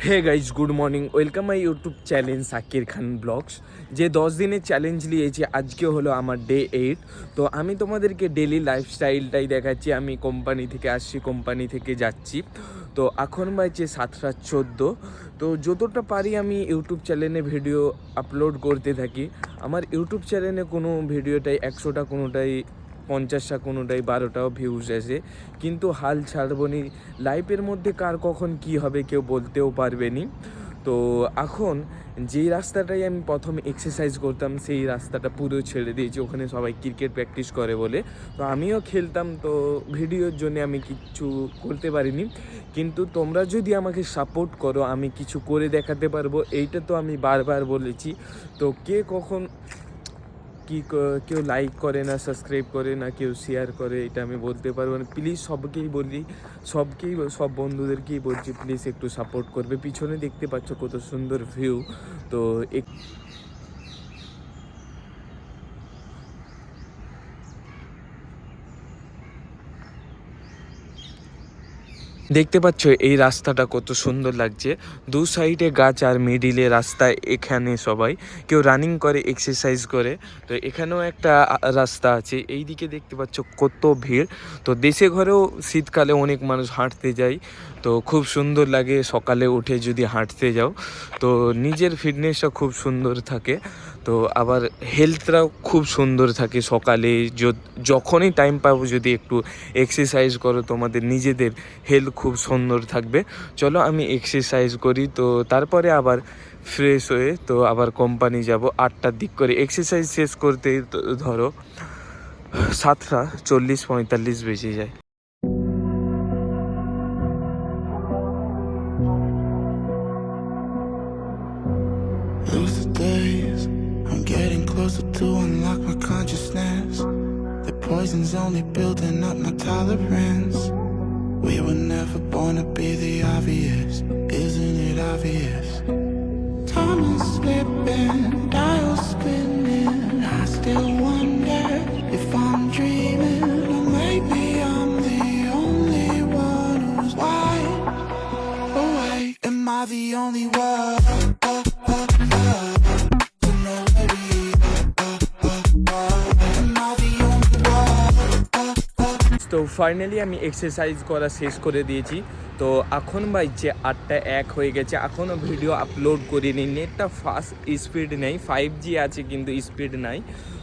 Hey guys good morning, welcome my YouTube channel Sakir Khan blogs. যে 10 দিনের challenge নিয়েছি, আজকে হলো আমার ডে 8। তো আমি তোমাদেরকে ডেলি লাইফস্টাইলটাই দেখাচ্ছি। আমি কোম্পানি থেকে আসছি, কোম্পানি থেকে যাচ্ছি। তো এখন বাজছে 7:14। তো যতটা পারি আমি ইউটিউব চ্যানেলে ভিডিও আপলোড করতে থাকি। আমার ইউটিউব চ্যানেলে কোনো ভিডিওটাই 100টা, কোনোটাই 50টা, কোনোটাই 12টাও ভিউজ আসে, কিন্তু হাল ছাড়বো নি। লাইফের মধ্যে কার কখন কি হবে কেউ বলতেও পারবে নি। তো এখন যেই রাস্তাটাই আমি প্রথমে এক্সারসাইজ করতাম, সেই রাস্তাটা পুরো ছেড়ে দিয়েছি। ওখানে সবাই ক্রিকেট প্র্যাকটিস করে বলে, তো আমিও খেলতাম। তো ভিডিওর জন্য আমি কিচ্ছু করতে পারিনি, কিন্তু তোমরা যদি আমাকে সাপোর্ট করো আমি কিছু করে দেখাতে পারবো। এইটা তো আমি বারবার বলেছি। তো কে কখন কেউ লাইক করে না, সাবস্ক্রাইব করে না, কেউ শেয়ার করে, এটা আমি বলতে পারবো না। প্লিজ সবকেই বলি, সব বন্ধুদেরকেই বলছি, প্লিজ একটু সাপোর্ট করবে। পিছনে দেখতে পাচ্ছ কত সুন্দর ভিউ। তো দেখতে পাচ্ছ এই রাস্তাটা কত সুন্দর লাগছে, দু সাইডে গাছ আর মিডিলে রাস্তা। এখানে সবাই কেউ রানিং করে, এক্সারসাইজ করে। তো এখানেও একটা রাস্তা আছে। এই দিকে দেখতে পাচ্ছ কত ভিড়। তো দেশে ঘরেও শীতকালে অনেক মানুষ হাঁটতে যায়। তো খুব সুন্দর লাগে সকালে উঠে যদি হাঁটতে যাও, তো নিজের ফিটনেসটা খুব সুন্দর থাকে। তো আবার হেলথটাও খুব সুন্দর থাকে। সকালে যখনই টাইম পাবো যদি একটু এক্সারসাইজ করো, তোমাদের নিজেদের হেলথ খুব সুন্দর থাকবে। চলো আমি এক্সারসাইজ করি, তো তারপরে আবার ফ্রেশ হয়ে তো আবার কোম্পানি যাব 8টার দিক করে। এক্সারসাইজ শেষ করতে ধরো 7:40-45 বেজে যায়। Lose the days, I'm getting closer to unlock my consciousness. The poison's only building up my tolerance. We were never born to be the obvious, isn't it obvious? Time is slipping, dials spinning. I still wonder if I'm dreaming, or maybe I'm the only one who's wide awake. Am I the only one? তো finally আমি exercise করা শেষ করে দিয়েছি। তো এখন বাজছে 8:01 হয়ে গেছে, এখনও ভিডিও আপলোড করিনি। নেটটা ফাস্ট স্পিড নেই, 5G আছে কিন্তু স্পিড নাই।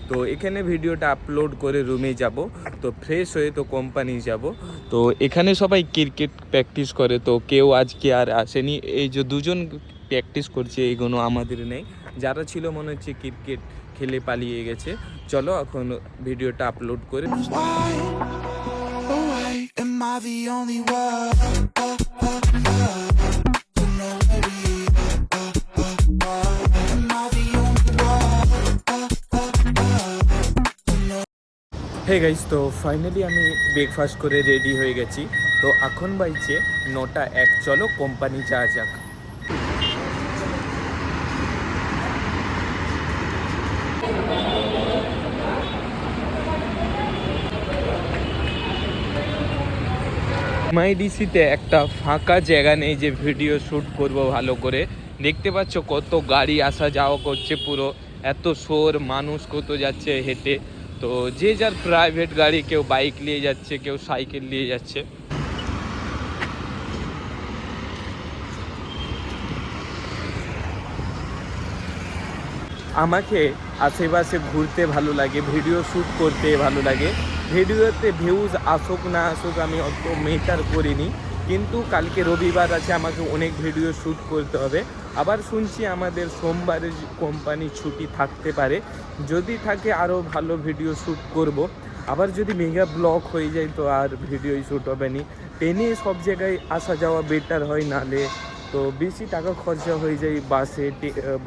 তো এখানে ভিডিওটা আপলোড করে রুমে যাব, তো ফ্রেশ হয়ে তো কোম্পানি যাব। তো এখানে সবাই ক্রিকেট প্র্যাকটিস করে, তো কেউ আজকে আর আসেনি। এই যে দুজন প্র্যাকটিস করছে, এইগুলো আমাদের নেই। যারা ছিল মনে হচ্ছে ক্রিকেট খেলে পালিয়ে গেছে। চলো এখন ভিডিওটা আপলোড করে। Am I the only one? Hey guys, তো ফাইনালি আমি ব্রেকফাস্ট করে রেডি হয়ে গেছি। তো এখন বাজছে 9:01। চলো কোম্পানি যাওয়া যাক। MIDC-তে একটা ফাঁকা জায়গা নেই যে ভিডিও শ্যুট করব ভালো করে। দেখতে পাচ্ছ কত গাড়ি আসা যাওয়া করছে, পুরো এত শোর, মানুষ কত যাচ্ছে হেঁটে। তো যে যার প্রাইভেট গাড়ি, কেউ বাইক নিয়ে যাচ্ছে, কেউ সাইকেল নিয়ে যাচ্ছে। আমাকে আশেপাশে ঘুরতে ভালো লাগে, ভিডিও শ্যুট করতে ভালো লাগে। ভিডিওতে ভিউজ আসুক না আসুক আমি অত মেটার করিনি, কিন্তু কালকে রবিবার আছে, আমাকে অনেক ভিডিও শ্যুট করতে হবে। আবার শুনছি আমাদের সোমবারে কোম্পানি ছুটি থাকতে পারে, যদি থাকে আরও ভালো ভিডিও শ্যুট করব। আবার যদি মেগা ব্লক হয়ে যায় তো আর ভিডিওই শ্যুট হবে না। ট্রেনে সব জায়গায় আসা যাওয়া বেটার হয়, নালে তো বেশি টাকা খরচা হয়ে যায়।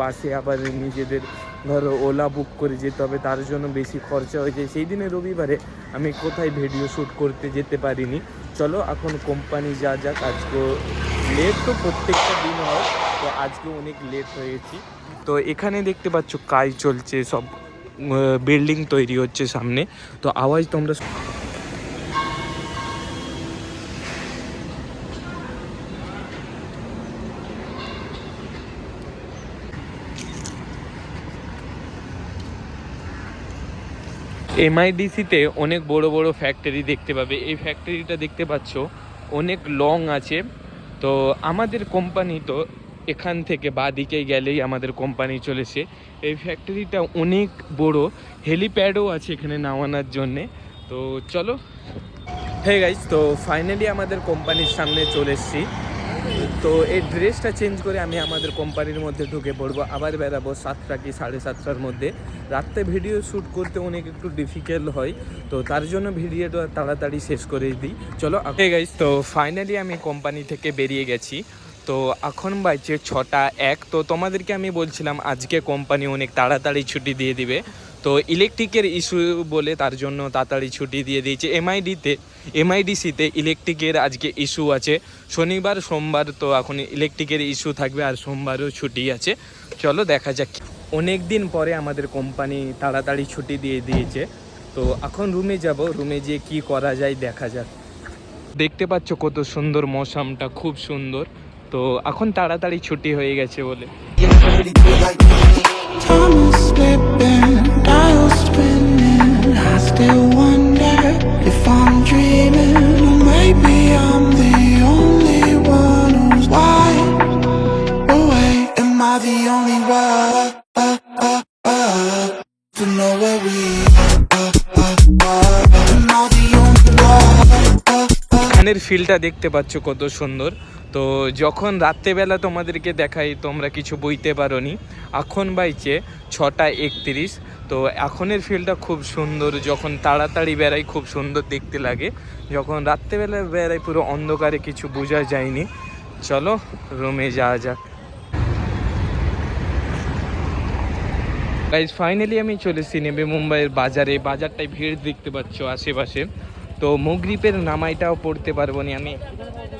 বাসে আবার নিজেদের ধরো ওলা বুক করে যেতে হবে, তার জন্য বেশি খরচা হয়ে যায়। সেই দিনে রবিবারে আমি কোথায় ভিডিও শ্যুট করতে যেতে পারিনি। চলো এখন কোম্পানি যা যাক। আজকে লেট তো প্রত্যেকটা দিন হয়, তো আজকে অনেক লেট হয়েছি। তো এখানে দেখতে পাচ্ছ কাজ চলছে, সব বিল্ডিং তৈরি হচ্ছে সামনে। তো আওয়াজ তোমরা এমআইডিসিতে অনেক বড় বড় ফ্যাক্টরি দেখতে পাবে। এই ফ্যাক্টরিটা দেখতে পাচ্ছ অনেক লং আছে। তো আমাদের কোম্পানি তো এখান থেকে বাঁদিকে গেলেই আমাদের কোম্পানি চলেছে। এই ফ্যাক্টরিটা অনেক বড়, হেলিপ্যাডও আছে এখানে নামানোর জন্যে। তো চলো। হে গাইস, তো ফাইনালি আমাদের কোম্পানির সামনে চলে এসেছি। তো এই ড্রেসটা চেঞ্জ করে আমি আমাদের কোম্পানির মধ্যে ঢুকে পড়বো, আবার বেরাবো 7টা কি 7:30টার মধ্যে। রাত্রে ভিডিও শ্যুট করতে অনেক একটু ডিফিকাল্ট হয়, তো তার জন্য ভিডিওটা তাড়াতাড়ি শেষ করে দিই। চলো ওকে গাইস, তো ফাইনালি আমি কোম্পানি থেকে বেরিয়ে গেছি। তো এখন বাজছে 6:01। তো তোমাদেরকে আমি বলছিলাম আজকে কোম্পানি অনেক তাড়াতাড়ি ছুটি দিয়ে দিবে। তো ইলেকট্রিকের ইস্যু বলে তার জন্য তাড়াতাড়ি ছুটি দিয়ে দিয়েছে। এমআইডিসিতে ইলেকট্রিকের আজকে ইস্যু আছে, শনিবার সোমবার। তো এখন ইলেকট্রিকের ইস্যু থাকবে, আর সোমবারও ছুটি আছে। চলো দেখা যাক। অনেক দিন পরে আমাদের কোম্পানি তাড়াতাড়ি ছুটি দিয়ে দিয়েছে। তো এখন রুমে যাব, রুমে গিয়ে কী করা যায় দেখা যাক। দেখতে পাচ্ছ কত সুন্দর মৌসামটা, খুব সুন্দর। তো এখন তাড়াতাড়ি ছুটি হয়ে গেছে বলে। Time is slipping, dials spinning. I still wonder if I'm dreaming, or maybe I'm the only one who's wide awake. Am I the only one to know where we are? Am I the only one? এখানের ফিলটা দেখতে পাচ্ছ কত সুন্দর। তো যখন রাত্রেবেলা তোমাদেরকে দেখাই তোমরা কিছু বুঝতে পারো নি। এখন বাইছে 6:31। তো এখনের ফিলটা খুব সুন্দর, যখন তাড়াতাড়ি বেড়াই খুব সুন্দর দেখতে লাগে, যখন রাত্রেবেলা বেড়াই পুরো অন্ধকারে কিছু বোঝা যায়নি। চলো রুমে যাওয়া যাক। গাইজ ফাইনালি আমি চলেছি নেবে মুম্বাইয়ের বাজারে। বাজারটায় ভিড় দেখতে পাচ্ছ আশেপাশে। তো মগরিবের নামাইটাও পড়তে পারবো না, আমি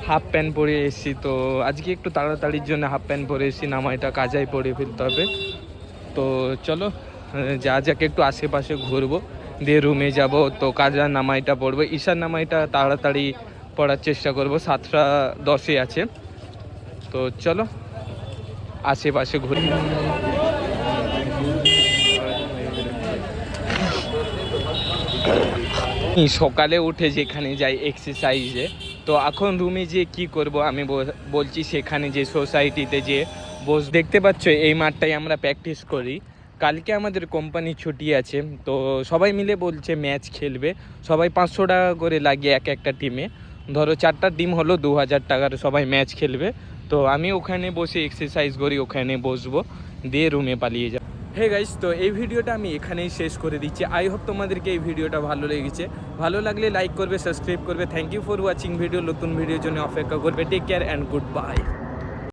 হাফ প্যান্ট পরে এসেছি। তো আজকে একটু তাড়াতাড়ির জন্য হাফ প্যান্ট পরে এসেছি, নামাইটা কাজাই পরে ফেলতে হবে। তো চলো যা যাক, একটু আশেপাশে ঘুরবো, দিয়ে রুমে যাব। তো কাজার নামাইটা পড়বো, ঈশার নামাইটা তাড়াতাড়ি পড়ার চেষ্টা করব, 7:10 আছে। তো চলো আশেপাশে ঘুরি। সকালে উঠে যেখানে যাই এক্সারসাইজে, তো এখন রুমে যেয়ে কি করব আমি বলছি, সেখানে যে সোসাইটিতে যে দেখতে পাচ্ছ এই মাঠটাই আমরা প্র্যাকটিস করি। কালকে আমাদের কোম্পানি ছুটি আছে, তো সবাই মিলে বলছে ম্যাচ খেলবে। সবাই 500 টাকা করে লাগিয়ে একটা টিমে, ধরো 4টা টিম হলো 2000 টাকার, সবাই ম্যাচ খেলবে। তো আমি ওখানে বসে এক্সারসাইজ করি, ওখানে বসবো, দিয়ে রুমে পালিয়ে যাব। হে গাইস, তো এই ভিডিওটা আমি এখানেই শেষ করে দিচ্ছি। আই হোপ তোমাদেরকে এই ভিডিওটা ভালো লেগেছে। ভালো লাগলে লাইক করবে, সাবস্ক্রাইব করবে। Thank you for watching video. নতুন ভিডিওর জন্য অপেক্ষা করবে। Take care and good bye.